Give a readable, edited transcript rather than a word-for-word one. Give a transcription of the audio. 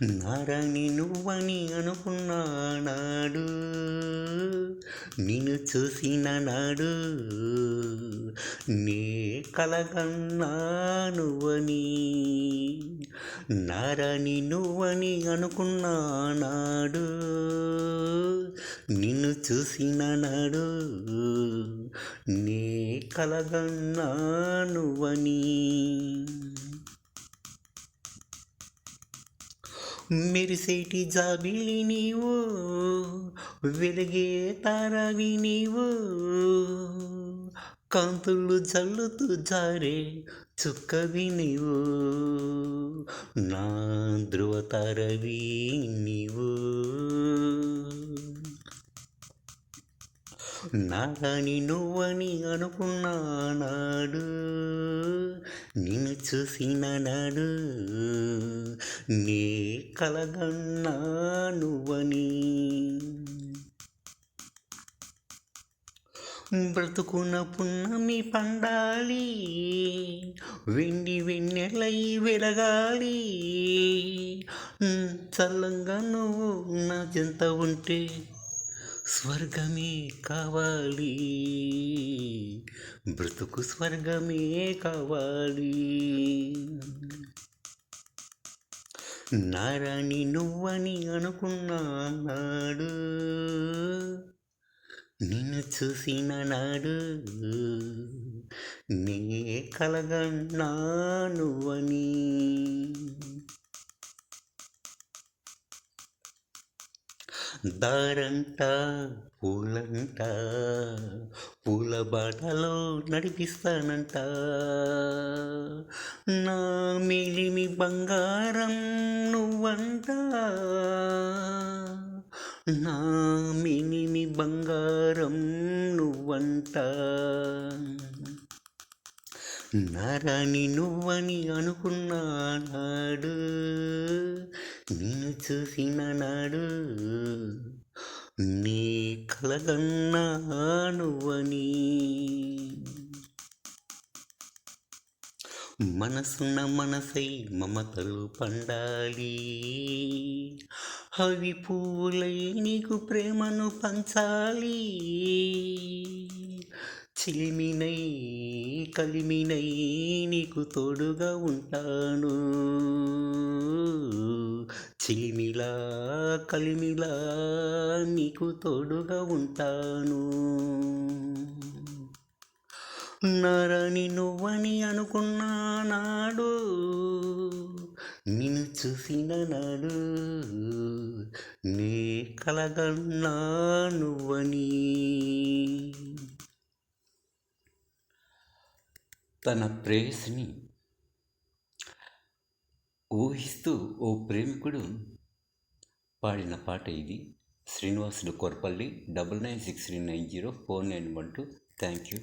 నారాణి నువ్వని అనుకున్నాడు, నిన్ను చూసిన నాడు నే కలగన్నా నువ్వని. నారాణి నువ్వని అనుకున్నాడు, నిన్ను చూసిన నాడు నే కలగన్నా నువ్వని. మెరిసేటి జాబిలి నీవు, వెలిగే తారవి నీవు, కాంతులు జల్లుతూ జారే చుక్కవి నీవు, నా ధ్రువ తారవి నీవు. నారాణి నువ్వని అనుకున్నాడు, నిన్ను చూసిన నాడు నే కలగన్నా నువ్వని. బ్రతుకున పున్నమి పండాలి, వెండి వెన్నెలై వెలగాలి, చల్లంగా నువ్వు నా చెంత ఉంటే స్వర్గమే కావాలి, బ్రతుకు స్వర్గమే కావాలి. నారాణి నువ్వని అనుకున్నాడు, నిన్ను చూసిన నాడు నే కలగన్నా నువ్వని. దారంట పూలంట, పూల బాటలో నడిపిస్తానంట, నా మేలిమి బంగారం నువ్వంట, నా మేలిమి బంగారం నువ్వంట. నారాణి నువ్వని అనుకున్నాడు, నిన్ను చూసిన నాడు నీ కలగన్నా నువ్వని. మనసున్న మనసై మమతలు పండాలి, అవి పూలై నీకు ప్రేమను పంచాలి, చిలిమినై కలిమినై నీకు తోడుగా ఉంటాను, చిలిమిలా కలిమిలా నీకు తోడుగా ఉంటాను. నారాణి నువ్వని అనుకున్నాడు, నిన్ను చూసిన నాడు నే కలగన్నా నువ్వని. తన ప్రేయసిని ఊహిస్తూ ఓ ప్రేమికుడు పాడిన పాట ఇది. శ్రీనివాసుడు కొరపల్లి 9963904912. Thank you.